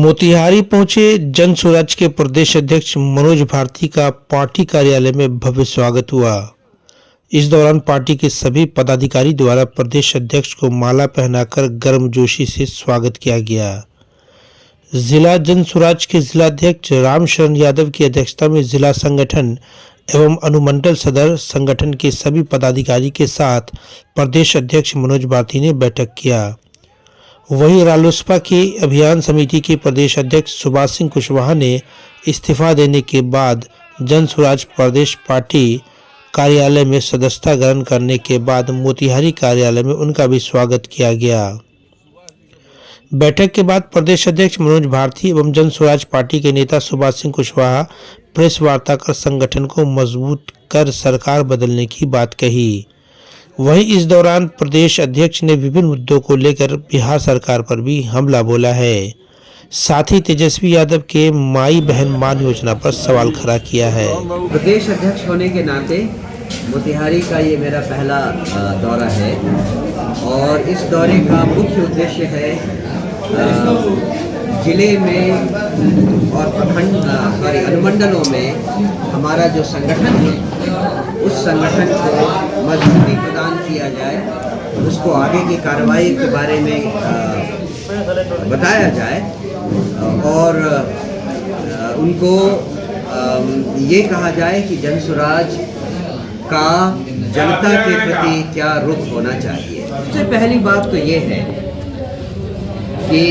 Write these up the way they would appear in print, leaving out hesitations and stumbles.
मोतिहारी पहुंचे जन स्वराज के प्रदेश अध्यक्ष मनोज भारती का पार्टी कार्यालय में भव्य स्वागत हुआ। इस दौरान पार्टी के सभी पदाधिकारी द्वारा प्रदेश अध्यक्ष को माला पहनाकर गर्मजोशी से स्वागत किया गया। जिला जन स्वराज के जिलाध्यक्ष रामशरण यादव की अध्यक्षता में जिला संगठन एवं अनुमंडल सदर संगठन के सभी पदाधिकारी के साथ प्रदेश अध्यक्ष मनोज भारती ने बैठक किया। वहीं रालोसपा की अभियान समिति के प्रदेश अध्यक्ष सुभाष सिंह कुशवाहा ने इस्तीफा देने के बाद जन स्वराज प्रदेश पार्टी कार्यालय में सदस्यता ग्रहण करने के बाद मोतिहारी कार्यालय में उनका भी स्वागत किया गया। बैठक के बाद प्रदेश अध्यक्ष मनोज भारती एवं जन स्वराज पार्टी के नेता सुभाष सिंह कुशवाहा प्रेस वार्ता कर संगठन को मजबूत कर सरकार बदलने की बात कही। वहीं इस दौरान प्रदेश अध्यक्ष ने विभिन्न मुद्दों को लेकर बिहार सरकार पर भी हमला बोला है। साथ ही तेजस्वी यादव के माई बहन मान योजना पर सवाल खड़ा किया है। प्रदेश अध्यक्ष होने के नाते मोतिहारी का ये मेरा पहला दौरा है और इस दौरे का मुख्य उद्देश्य है जिले में और अनुमंडलों में हमारा जो संगठन है उस संगठन को मजबूती प्रदान किया जाए, उसको आगे की कार्रवाई के बारे में बताया जाए और उनको ये कहा जाए कि जन स्वराज का जनता के प्रति क्या रुख होना चाहिए। सबसे पहली बात तो ये है कि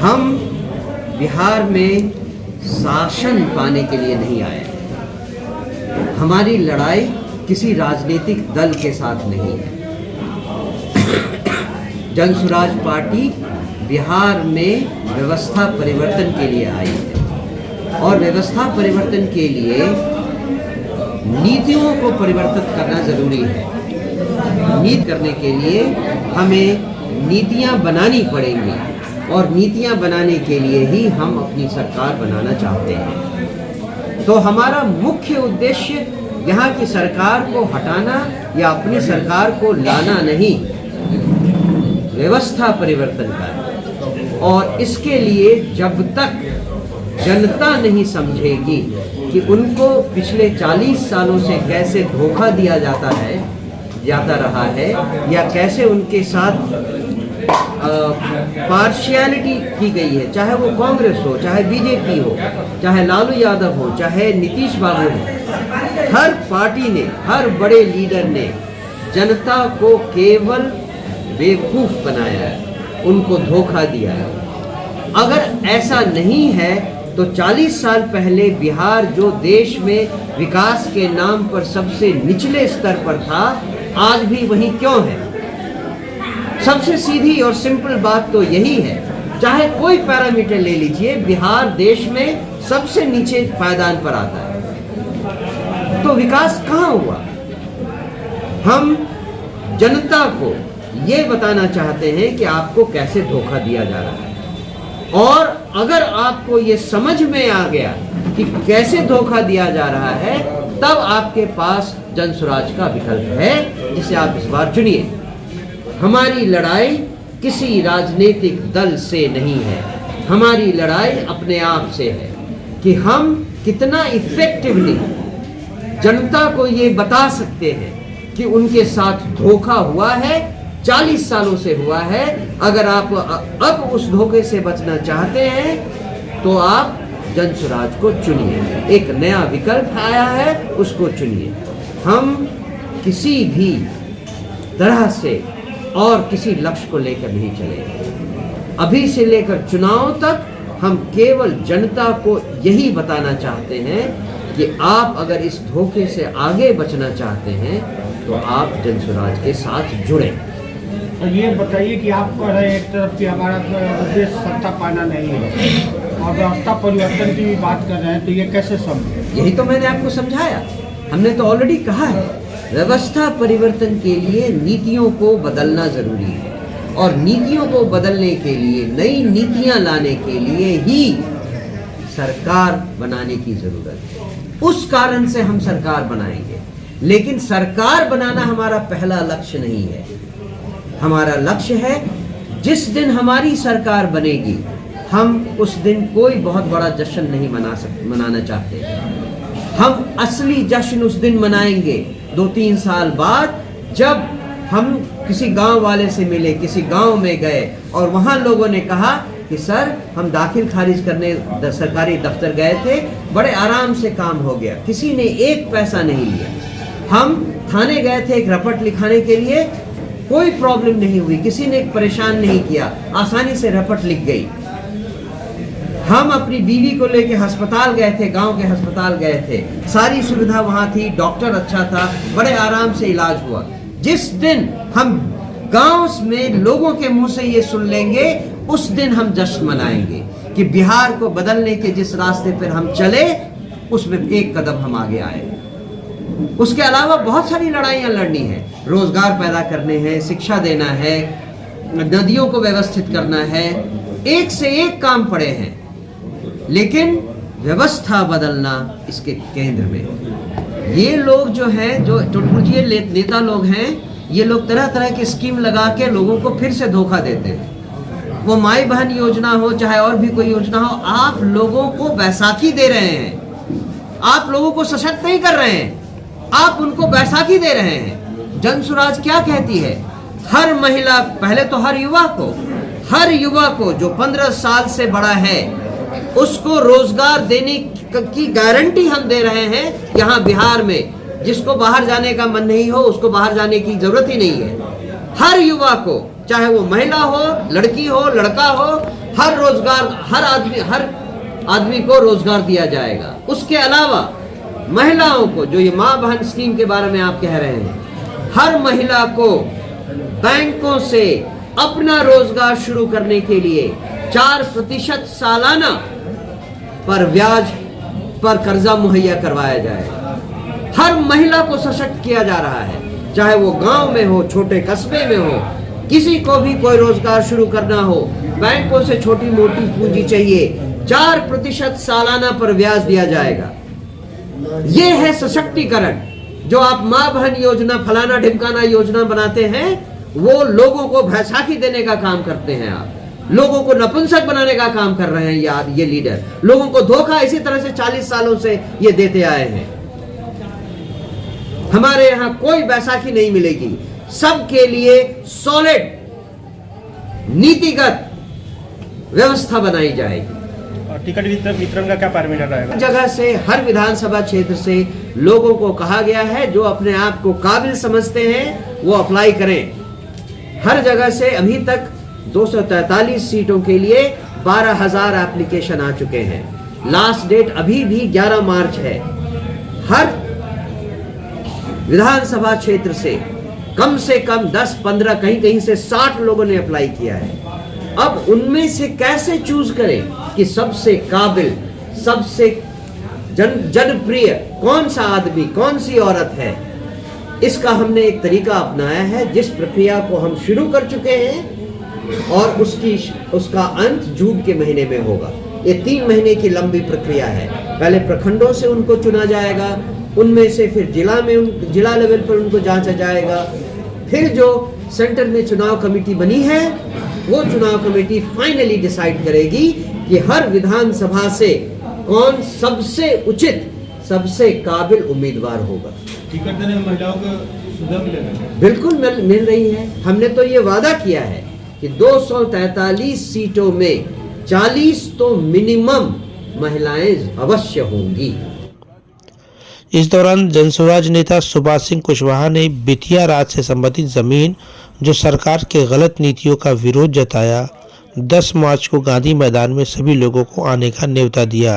हम बिहार में शासन पाने के लिए नहीं आए। हमारी लड़ाई किसी राजनीतिक दल के साथ नहीं है। जन स्वराज पार्टी बिहार में व्यवस्था परिवर्तन के लिए आई है और व्यवस्था परिवर्तन के लिए नीतियों को परिवर्तित करना जरूरी है। नीति करने के लिए हमें नीतियां बनानी पड़ेंगी और नीतियां बनाने के लिए ही हम अपनी सरकार बनाना चाहते हैं। तो हमारा मुख्य उद्देश्य यहाँ की सरकार को हटाना या अपनी सरकार को लाना नहीं, व्यवस्था परिवर्तन करना। और इसके लिए जब तक जनता नहीं समझेगी कि उनको पिछले 40 सालों से कैसे धोखा दिया जाता रहा है या कैसे उनके साथ पार्शियलिटी की गई है, चाहे वो कांग्रेस हो, चाहे बीजेपी हो, चाहे लालू यादव हो, चाहे नीतीश बाबू हो, हर पार्टी ने, हर बड़े लीडर ने जनता को केवल बेवकूफ बनाया है, उनको धोखा दिया है। अगर ऐसा नहीं है तो 40 साल पहले बिहार जो देश में विकास के नाम पर सबसे निचले स्तर पर था, आज भी वही क्यों है? सबसे सीधी और सिंपल बात तो यही है, चाहे कोई पैरामीटर ले लीजिए, बिहार देश में सबसे नीचे पायदान पर आता है। तो विकास कहाँ हुआ? हम जनता को ये बताना चाहते हैं कि आपको कैसे धोखा दिया जा रहा है और अगर आपको ये समझ में आ गया कि कैसे धोखा दिया जा रहा है, तब आपके पास जन स्वराज का विकल्प है जिसे आप इस बार चुनिए। हमारी लड़ाई किसी राजनीतिक दल से नहीं है, हमारी लड़ाई अपने आप से है कि हम कितना इफेक्टिवली जनता को ये बता सकते हैं कि उनके साथ धोखा हुआ है, 40 सालों से हुआ है। अगर आप अब उस धोखे से बचना चाहते हैं तो आप जन स्वराज को चुनिए। एक नया विकल्प आया है, उसको चुनिए। हम किसी भी तरह से और किसी लक्ष्य को लेकर नहीं चलेंगे। अभी से लेकर चुनाव तक हम केवल जनता को यही बताना चाहते हैं कि आप अगर इस धोखे से आगे बचना चाहते हैं तो आप जन स्वराज के साथ जुड़ें। तो ये बताइए कि आप कह रहे हैं एक तरफ कि हमारा उद्देश्य सत्ता पाना नहीं है और व्यवस्था परिवर्तन की भी बात कर रहे हैं, तो ये कैसे समझे? यही तो मैंने आपको समझाया। हमने तो ऑलरेडी कहा है, व्यवस्था परिवर्तन के लिए नीतियों को बदलना जरूरी है और नीतियों को बदलने के लिए, नई नीतियां लाने के लिए ही सरकार बनाने की जरूरत है। उस कारण से हम सरकार बनाएंगे, लेकिन सरकार बनाना हमारा पहला लक्ष्य नहीं है। हमारा लक्ष्य है जिस दिन हमारी सरकार बनेगी हम उस दिन कोई बहुत बड़ा जश्न नहीं मनाना चाहते। हम असली जश्न उस दिन मनाएंगे 2-3 साल बाद, जब हम किसी गांव वाले से मिले, किसी गांव में गए और वहां लोगों ने कहा कि सर हम दाखिल खारिज करने सरकारी दफ्तर गए थे, बड़े आराम से काम हो गया, किसी ने एक पैसा नहीं लिया। हम थाने गए थे एक रपट लिखाने के लिए, कोई प्रॉब्लम नहीं हुई, किसी ने परेशान नहीं किया, आसानी से रपट लिख गई। हम अपनी बीवी को लेके अस्पताल गए थे, गांव के अस्पताल गए थे, सारी सुविधा वहां थी, डॉक्टर अच्छा था, बड़े आराम से इलाज हुआ। जिस दिन हम गांव में लोगों के मुंह से ये सुन लेंगे, उस दिन हम जश्न मनाएंगे कि बिहार को बदलने के जिस रास्ते पर हम चले उसमें एक कदम हम आगे आए। उसके अलावा बहुत सारी लड़ाइयां लड़नी है, रोजगार पैदा करने हैं, शिक्षा देना है, नदियों को व्यवस्थित करना है, एक से एक काम पड़े हैं, लेकिन व्यवस्था बदलना इसके केंद्र में। ये लोग जो हैं, जो टुटपुरजिए नेता लोग हैं, ये लोग तरह तरह की स्कीम लगा के लोगों को फिर से धोखा देते हैं। वो माई बहन योजना हो चाहे और भी कोई योजना हो, आप लोगों को बैसाखी दे रहे हैं, आप लोगों को सशक्त नहीं कर रहे हैं, आप उनको बैसाखी दे रहे हैं। जन सुराज क्या कहती है? हर महिला, पहले तो हर युवा को जो 15 साल से बड़ा है उसको रोजगार देने की गारंटी हम दे रहे हैं यहाँ बिहार में। जिसको बाहर जाने का मन नहीं हो उसको बाहर जाने की जरूरत ही नहीं है। हर युवा को, चाहे वो महिला हो, लड़की हो, लड़का हो, हर आदमी को रोजगार दिया जाएगा। उसके अलावा महिलाओं को, जो ये माँ बहन स्कीम के बारे में आप कह रहे हैं, हर महिला को बैंकों से अपना रोजगार शुरू करने के लिए 4% सालाना पर ब्याज पर कर्जा मुहैया करवाया जाएगा। हर महिला को सशक्त किया जा रहा है, चाहे वो गांव में हो, छोटे कस्बे में हो, किसी को भी कोई रोजगार शुरू करना हो, बैंकों से छोटी मोटी पूंजी चाहिए, 4% सालाना पर ब्याज दिया जाएगा। ये है सशक्तिकरण। जो आप माँ बहन योजना, फलाना ढिमकाना योजना बनाते हैं, वो लोगों को बैसाखी देने का काम करते हैं। आप लोगों को नपुंसक बनाने का काम कर रहे हैं। यार ये लीडर लोगों को धोखा इसी तरह से 40 सालों से ये देते आए हैं। हमारे यहाँ कोई बैसाखी नहीं मिलेगी, सबके लिए सॉलिड नीतिगत व्यवस्था बनाई जाएगी। और टिकट वितरण का क्या पैरामीटर रहेगा? जगह से, हर विधानसभा क्षेत्र से लोगों को कहा गया है जो अपने आप को काबिल समझते हैं वो अप्लाई करें। हर जगह से अभी तक 243 सीटों के लिए 12,000 एप्लीकेशन आ चुके हैं। लास्ट डेट अभी भी 11 मार्च है। हर विधानसभा क्षेत्र से कम 10-15, कहीं से 60 लोगों ने अप्लाई किया है। अब उनमें से कैसे चूज करें कि सबसे काबिल, सबसे जनप्रिय कौन सा आदमी, कौन सी औरत है, इसका हमने एक तरीका अपनाया है, जिस प्रक्रिया को हम शुरू कर चुके हैं और उसका अंत जून के महीने में होगा। ये 3 महीने की लंबी प्रक्रिया है। पहले प्रखंडों से उनको चुना जाएगा, उनमें से फिर जिला लेवल पर उनको जांचा जाएगा, फिर जो सेंटर में चुनाव कमेटी बनी है वो चुनाव कमेटी फाइनली डिसाइड करेगी कि हर विधानसभा से कौन सबसे उचित, सबसे काबिल उम्मीदवार होगा। टिकट देने में महिलाओं को सुविधा मिलेगा? बिल्कुल मिल रही है। हमने तो ये वादा किया है कि 243 सीटों में 40 तो मिनिमम महिलाएं अवश्य होंगी। इस दौरान जनसुराज नेता सुभाष सिंह कुशवाहा ने बेतिया राज से संबंधित जमीन जो सरकार के गलत नीतियों का विरोध जताया। 10 मार्च को गांधी मैदान में सभी लोगों को आने का न्योता दिया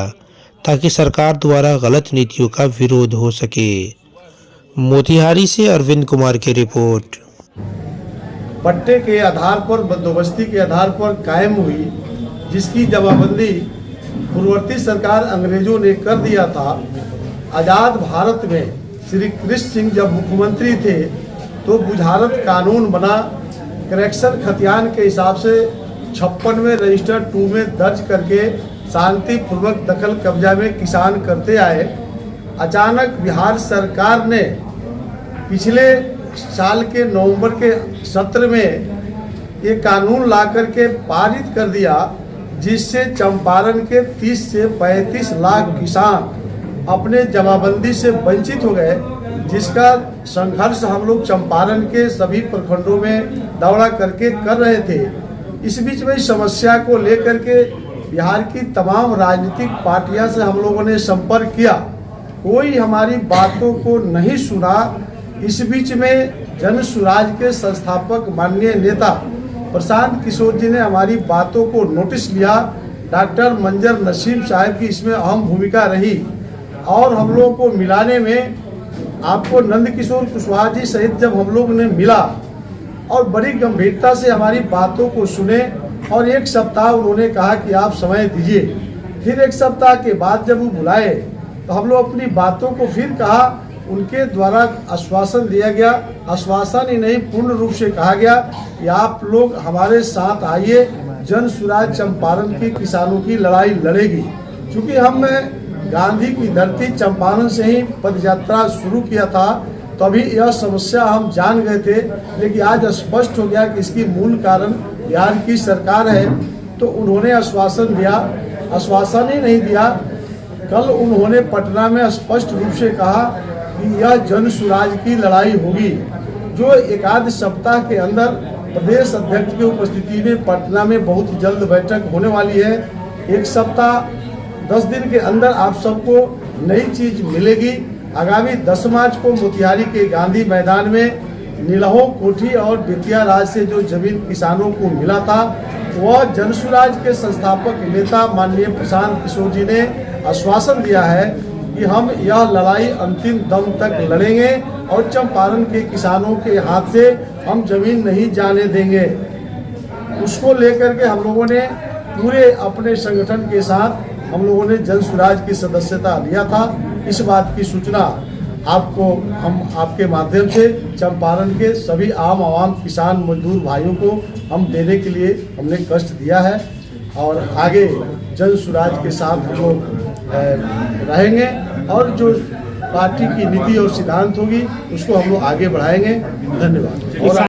ताकि सरकार द्वारा गलत नीतियों का विरोध हो सके। मोतिहारी से अरविंद कुमार की रिपोर्ट। पट्टे के आधार पर, बंदोबस्ती के आधार पर कायम हुई, जिसकी जमाबंदी पूर्ववर्ती सरकार अंग्रेजों ने कर दिया था। आज़ाद भारत में श्री कृष्ण सिंह जब मुख्यमंत्री थे तो बुझारत कानून बना। करेक्शन खतियान के हिसाब से 56 में रजिस्टर 2 में दर्ज करके शांतिपूर्वक दखल कब्जा में किसान करते आए। अचानक बिहार सरकार ने पिछले साल के नवंबर के सत्र में ये कानून ला करके पारित कर दिया, जिससे चंपारण के 30 से 35 लाख किसान अपने जमाबंदी से वंचित हो गए, जिसका संघर्ष हम लोग चंपारण के सभी प्रखंडों में दौड़ा करके कर रहे थे। इस बीच में इस समस्या को लेकर के बिहार की तमाम राजनीतिक पार्टियों से हम लोगों ने संपर्क किया, कोई हमारी बातों को नहीं सुना। इस बीच में जन सुराज के संस्थापक माननीय नेता प्रशांत किशोर जी ने हमारी बातों को नोटिस लिया। डॉक्टर मंजर नसीम साहब की इसमें अहम भूमिका रही और हम लोगों को मिलाने में आपको नंद किशोर कुशवाहा जी सहित जब हम लोग ने मिला और बड़ी गंभीरता से हमारी बातों को सुने और एक सप्ताह उन्होंने कहा कि आप समय दीजिए। फिर एक सप्ताह के बाद जब वो बुलाए तो हम लोग अपनी बातों को फिर कहा, उनके द्वारा आश्वासन दिया गया, आश्वासन ही नहीं पूर्ण रूप से कहा गया कि आप लोग हमारे साथ आइए, जन सुराज चंपारण के किसानों की लड़ाई लड़ेगी। क्योंकि हम गांधी की धरती चंपारण से ही पदयात्रा शुरू किया था, तभी यह समस्या हम जान गए थे, लेकिन आज स्पष्ट हो गया कि इसकी मूल कारण बिहार की सरकार है। तो उन्होंने आश्वासन दिया, आश्वासन ही नहीं दिया, कल उन्होंने पटना में स्पष्ट रूप से कहा कि यह जन सुराज की लड़ाई होगी, जो एक आध सप्ताह के अंदर प्रदेश अध्यक्ष की उपस्थिति में पटना में बहुत जल्द बैठक होने वाली है। एक सप्ताह 10 दिन के अंदर आप सबको नई चीज मिलेगी। आगामी 10 मार्च को मोतिहारी के गांधी मैदान में नीलहो कोठी और बेतिया राज से जो जमीन किसानों को मिला था, वह जनसुराज के संस्थापक नेता माननीय प्रशांत किशोर जी ने आश्वासन दिया है कि हम यह लड़ाई अंतिम दम तक लड़ेंगे और चंपारण के किसानों के हाथ से हम जमीन नहीं जाने देंगे। उसको लेकर के हम लोगों ने पूरे अपने संगठन के साथ हम लोगों ने जन सुराज की सदस्यता लिया था। इस बात की सूचना आपको हम आपके माध्यम से चंपारण के सभी आवाम किसान मजदूर भाइयों को हम देने के लिए हमने कष्ट दिया है और आगे जन सुराज के साथ हम लोग रहेंगे और जो पार्टी की नीति और सिद्धांत होगी उसको हम लोग आगे बढ़ाएंगे। धन्यवाद।